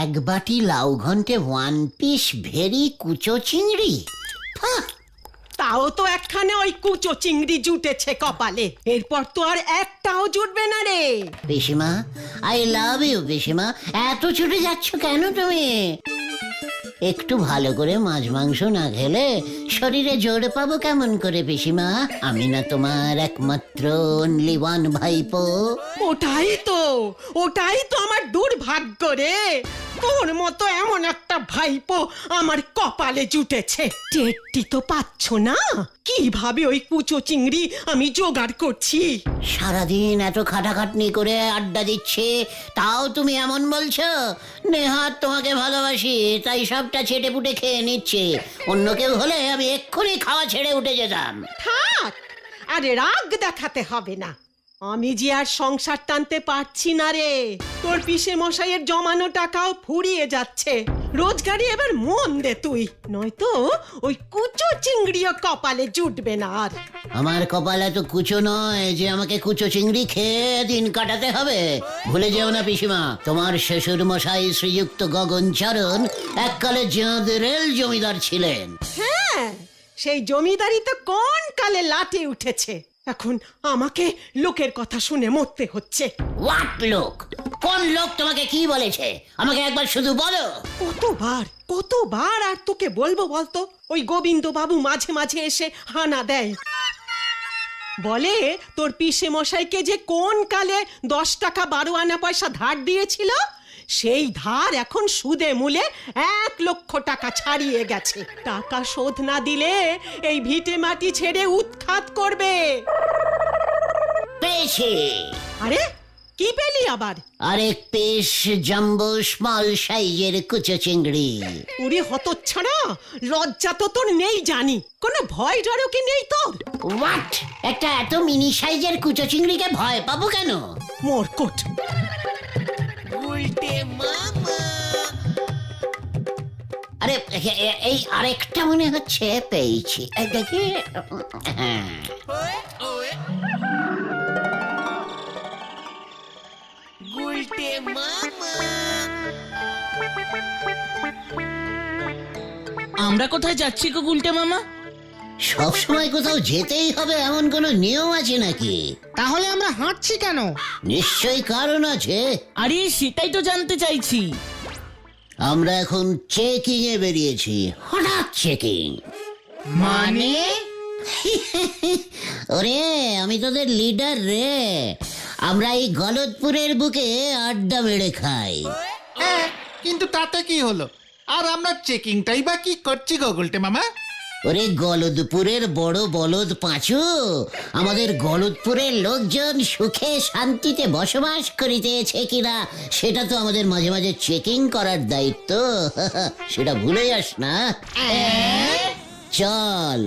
এক বাটি লাউ ঘন্টে 1 পিস ভেরি কুচো চিংড়ি। তাও তো একখানে ওই কুচো চিংড়ি জুটেছে কপালে, এরপর তো আর একটাও জুটবে না রে। পিসিমা, আই লাভ ইউ পিসিমা। এত ছুটে যাচ্ছ কেন তুমি? একটু ভালো করে মাছ মাংস না খেলে শরীরে জোর পাবো কেমন করে পিসিমা? আমি না তোমার একমাত্র অনলি ওয়ান ভাইপো। ওটাই তো আমার দুর্ভাগ্য রে। তোর মতো এমন একটা ভাইপো আমার কপালে জুটেছে। টেরটি তো পাচ্ছ না কিভাবে ওই কুচো চিংড়ি আমি জোগাড় করছি। সারাদিন এত খাটাখাটনি করে আড্ডা দিচ্ছে, তাও তুমি এমন বলছো? নেহাত তোমাকে ভালোবাসি তাই সবটা ছেটে পুটে খেয়ে নিচ্ছে। অন্য কেউ হলে আমি এক্ষুনি খাওয়া ছেড়ে উঠে যেতাম। থাক, আরে রাগ দেখাতে হবে না। আমি যে আর সংসার টানতে পারছি না রে। তোর পিসে মশাইয়ের জমানো টাকাও ফুরিয়ে যাচ্ছে। রোজগারি এবার মন দে তুই, নয়তো ওই কুচো চিংড়িও কপালে জুটবে না আর। আমার কপাল এত কুচো নয় যে আমাকে কুচো চিংড়ি খেয়ে দিন কাটাতে হবে। ভুলে যেও না পিসিমা, তোমার শ্বশুর মশাই শ্রীযুক্ত গগনচরণ এককালে রেল জমিদার ছিলেন। হ্যাঁ, সেই জমিদারি তো কোন কালে লাটে উঠেছে। এখন আমাকে লোকের কথা শুনে মরতে হচ্ছে। হোয়াট লোক? কোন লোক তোমাকে কি বলেছে আমাকে একবার শুধু বলো। কতবার আর তোকে বলবো বলতো? ওই গোবিন্দ বাবু মাঝে মাঝে এসে হানা দেয়, বলে তোর পিসে মশাইকে যে কোন কালে 10 টাকা 12 আনা পয়সা ধার দিয়েছিল, সেই ধার এখন সুদে মূলে 1 লক্ষ টাকা ছাড়িয়ে গেছে। টাকা শোধ না দিলে এই ভিটে মাটি ছেড়ে উৎখাত করবে। পেয়েছি। আরে কি পেলি আবার? আরেক পিস জাম্বো স্মল সাইজের কুচো চিংড়ি। উড়ি হতচ্ছাড়া, লজ্জা তো তোর নেই জানি, কোনো ভয় ডরও কি নেই তোর? হোয়াট? একটা এত মিনি সাইজের কুচো চিংড়িকে ভয় পাবো কেন? মোরকট। আরে এই আরেকটা মনে হচ্ছে পেয়েছি, দেখি। হ্যাঁ, আমরা কোথায় যাচ্ছি গো গুলটে মামা? সবসময় কোথাও যেতেই হবে এমন কোনো নিয়ম আছে নাকি? তাহলে আমরা হাঁটছি কেন? নিশ্চয়ই কারণ আছে। আরে সেটাই তো জানতে চাইছি। আমরা এখন চেকিং এ বেরিয়েছি। হঠাৎ চেকিং মানে? ওরে, আমি তোদের লিডার রে। আমরা এই গলদপুরের বুকে আড্ডা মেরে খাই। কিন্তু তাতে কি হলো? আর আমরা চেকিংটাই বা কি করছি গো গুলটে মামা? ওরে গলদপুরের বড় বলদ পাঁচু, আমাদের গলদপুরের লোকজন সুখে শান্তিতে বসবাস করিতেছে কিনা সেটা তো আমাদের মাঝে মাঝে চেকিং করার দায়িত্ব। সেটা ভুলে যাস না। চল।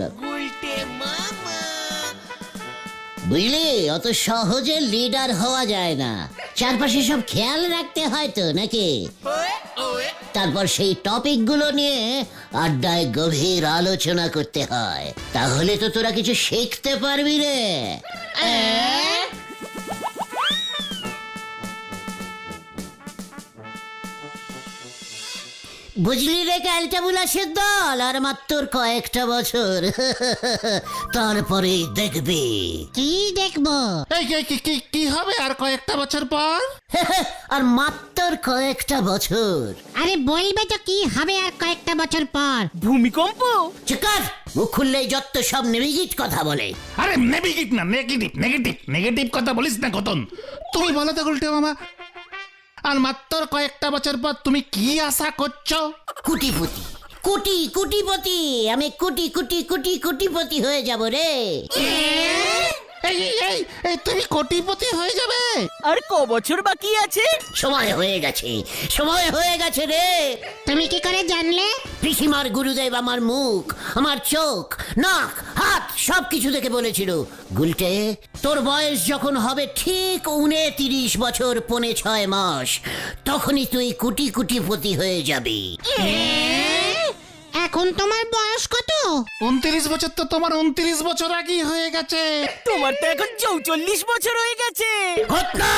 বুঝলি, অত সহজে লিডার হওয়া যায় না। চারপাশে সব খেয়াল রাখতে হয় তো নাকি? তারপর সেই টপিক গুলো নিয়ে আড্ডায় গভীর আলোচনা করতে হয়, তাহলে তো তোরা কিছু শিখতে পারবি রে। বুঝলি রে ক্যালটাবুলাসের দল, আর মাত্র কয়েকটা বছর, তারপরে দেখবি। কি দেখবো? এই কি হবে আর কয়েকটা বছর পর? আর মাত্র কয়েকটা বছর। আরে বলবে তো কি হবে আর কয়েকটা বছর পর? ভূমিকম্প? চিকার, মুখ খুললেই যত সব নেভিগেট কথা বলে। আরে নেগেটিভ না, নেগেটিভ কথা বলিস না কতন। তুমি বলো তো গুলটে মামা, আর মাত্র কয়েকটা বছর পর তুমি কি আশা করছো? কুটিপতি। আমি কুটিপতি হয়ে যাব রে। এই তুমি কোটিপতি হয়ে যাবে? আর ক বছর বাকি আছে? সময় হয়ে গেছে রে। তুমি কি করে জানলে? পিসিমার গুরুদেব আমার মুখ, আমার চোখ, নাক, হাত সবকিছু দেখে বলেছিল, গুলটে তোর বয়স যখন হবে ঠিক 29 বছর 5.6 মাস, তখনই তুই কুটিপতি হয়ে যাবি। এখন তোমার বয়স কত? 29 বছর তো তোমার 29 বছর আগেই হয়ে গেছে। তোমার তো এখন 44 বছর হয়ে গেছে। ঘটনা!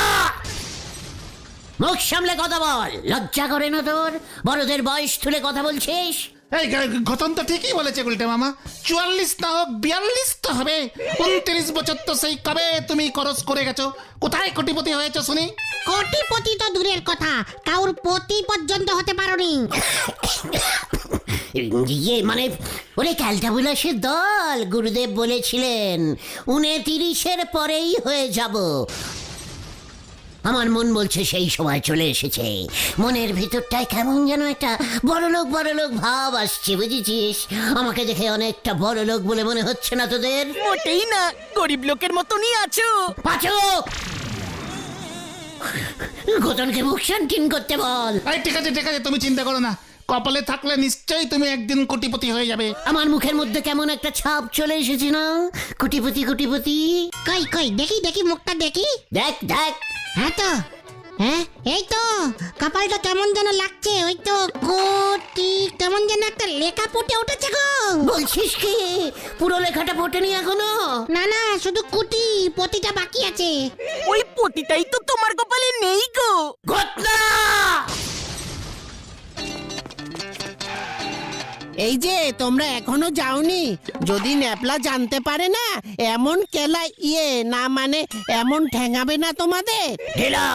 মুখ সামলে কথা বল, লজ্জা করে না তোর? বড়দের বয়স তুলে কথা বলছিস? এই ঘটন তো ঠিকই বলেছে গুলটে মামা, 44 না হোক 42 তো হবে। 29 বছর তো সেই কবে তুমি খরচ করে গেছো। কোথায় কোটিপতি হয়েছো শুনি? কোটিপতি তো দূরের কথা, কাউর পতি পর্যন্ত হতে পারোনি। ইয়ে মানে ওরে ক্যালটা বুলাসের দল, গুরুদেব বলেছিলেন 29-এর পরেই হয়ে যাব। আমার মন বলছে সেই সময় চলে এসেছে। মনের ভিতরটায় কেমন যেন একটা বড়লোক বড়লোক ভাব আসছে, বুঝেছিস? আমাকে দেখে অনেকটা বড়লোক বলে মনে হচ্ছে না তোদের? মোটেই না, গরিব লোকের মতনই আছো। পাচু, ঘটনকে মুখ শান্তিন করতে বল। এই ঠিক আছে ঠিক আছে, তুমি চিন্তা করো না, কপালে থাকলে নিশ্চয়ই তুমি একদিন কোটিপতি হয়ে যাবে। আমার মুখের মধ্যে কেমন একটা ছাপ চলে এসেছে না? কোটিপতি কোটিপতি। কই কই দেখি দেখি মুখটা দেখি। দেখ দেখ। হ্যাঁ তো, হ্যাঁ এই তো, কপালটা কেমন যেন লাগছে। ওই তো কোটি, কেমন যেন একটা লেখা ফুটে উঠেছে গো। বলছিস কি পুরো লেখাটা ফোটেনি এখনো? না না, শুধু কুটি, পতিটা বাকি আছে। ওই পতিটাই তো তোমার কপালে নেই গো। ঘটনা! এই যে তোমরা এখনো যাওনি, যদি ন্যাপলা জানতে পারে না এমন কেলা না মানে এমন ঠেঙাবে না তোমাদের। ঢেলা,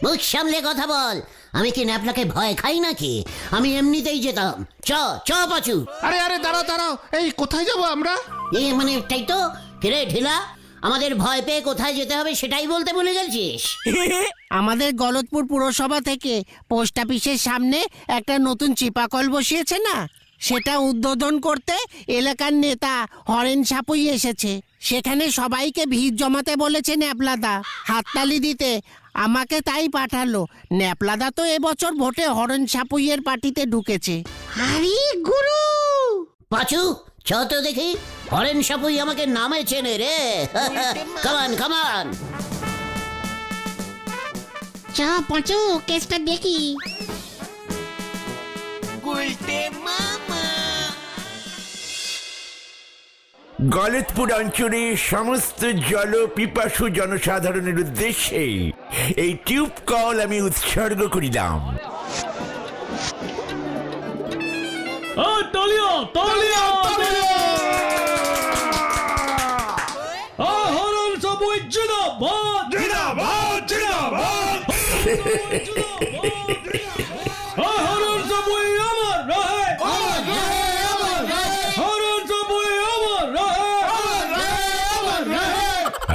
মুখ সামলে কথা বল। আমি কি ন্যাপলাকে ভয় খাই নাকি? আমি এমনিতেই যেতাম। চ চ পাচু। আরে আরে দাঁড়াও দাঁড়াও, এই কোথায় যাবো আমরা? মানে তাই তো। ফিরে ঢিলা, আমাদের ভয় পেয়ে কোথায় যেতে হবে সেটাই বলতে ভুলে গেছিস? আমাদের গলতপুর পুরসভা থেকে পোস্ট অফিসের সামনে একটা নতুন চিপাকল বসিয়েছে না, সেটা উদ্বোধন করতে এলাকার নেতা হরেন সাপুই এসেছে। সেখানে সবাইকে ভিড় জমাতে বলেছে ন্যাপলাদা, হাততালি দিতে। আমাকে তাই পাঠালো। ন্যাপলাদা তো এবছর ভোটে হরেন সাপুইয়ের পার্টিতে ঢুকেছে। আরে গুরু, পাচু, চ তো দেখি। হরেন সাপুই আমাকে নামে চেনে রে। কামান কামান। চ পাঁচু, কেসটা দেখি। গলতপুর অঞ্চলের সমস্ত জল পিপাসু জনসাধারণের উদ্দেশ্যে এই টিউব কল আমি উৎসর্গ করিলাম।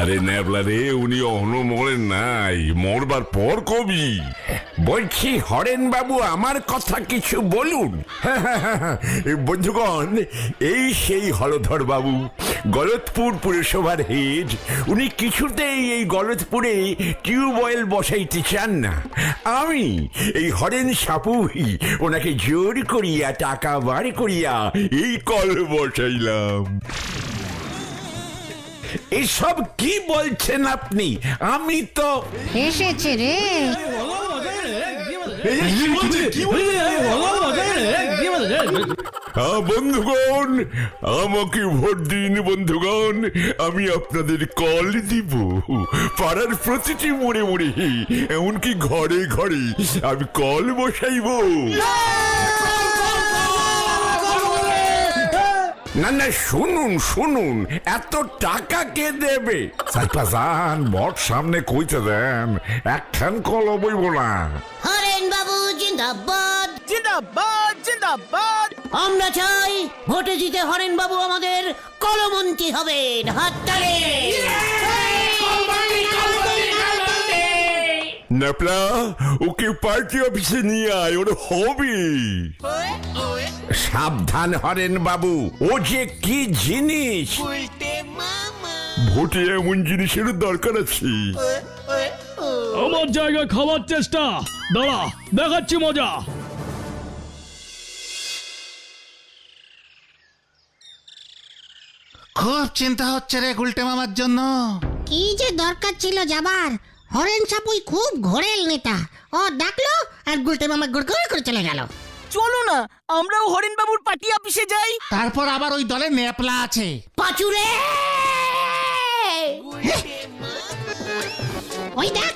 আরে ন্যাবলা রে, উনি অহনো মরেন নাই, মরবার পর কবি। বলছি হরেন বাবু আমার কথা কিছু বলুন। বন্ধুগণ, এই সেই হলধর বাবু, গলতপুর পুরসভার হেড। উনি কিছুতেই এই গলতপুরে টিউবওয়েল বসাইতে চান না। আমি এই হরেন সাপুই ওনাকে জোর করিয়া টাকা বার করিয়া এই কল বসাইলাম। এসব কি বলছেন আপনি? আমি তো এসেছে রে। বন্ধুগণ, আমাকে ভোট দিন বন্ধুগণ, আমি আপনাদের কল দিব। পাড়ার প্রতিটি মোড়ে মোড়ে, এমনকি ঘরে ঘরে আমি কল বসাইব। না না, শুনুন শুনুন, এত টাকা কে দেবে? সাইপাজান, ভোট সামনে কইতে দেন, একখান কল বইব না। হরেন বাবু জিন্দাবাদ। জিন্দাবাদ জিন্দাবাদ। আমরা চাই ভোটে জিতে হরেন বাবু আমাদের কলমন্ত্রী হবেন। হাততালি। ন্যাপলা, ওকে পার্টি অফিসে নিয়ে আয়, ওর হবে। সাবধান হরেন বাবু, ও যে কি জিনিস। ভোটে এমন জিনিসের দরকার আছে। আমার জায়গায় খাওয়ার চেষ্টা, দাঁড়া দেখাচ্ছি মজা। খুব চিন্তা হচ্ছে রে গুলটে মামার জন্য। কি যে দরকার ছিল যাবার। হরেন সাপুই খুব ঘোরেল নেতা। ও ডাকলো আর গুলটে মামা গুড় করে চলে গেল। চলো না আমরাও হরেন বাবুর পার্টি অফিসে যাই। তারপর আবার ওই দলে নেপলা আছে। পাচুরে ওই দেখ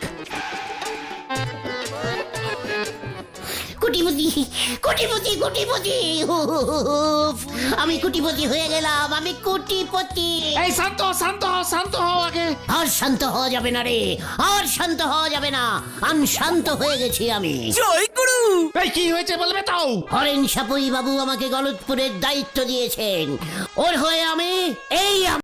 কোটিপতি কোটিপতি কোটিপতি উফ, আমি কোটিপতি হয়ে গেলাম, আমি কোটিপতি। এই শান্ত হও, শান্ত হও, শান্ত হও আগে। আর শান্ত হওয়া যাবে না রে, আর শান্ত হওয়া যাবে না, শান্ত হয়ে গেছি আমি। জয় গুরু। এই কি হয়েছে বলবে তো? হরেন সাপুই বাবু আমাকে গলতপুরের দায়িত্ব দিয়েছেন, ওর হয়ে আমি এই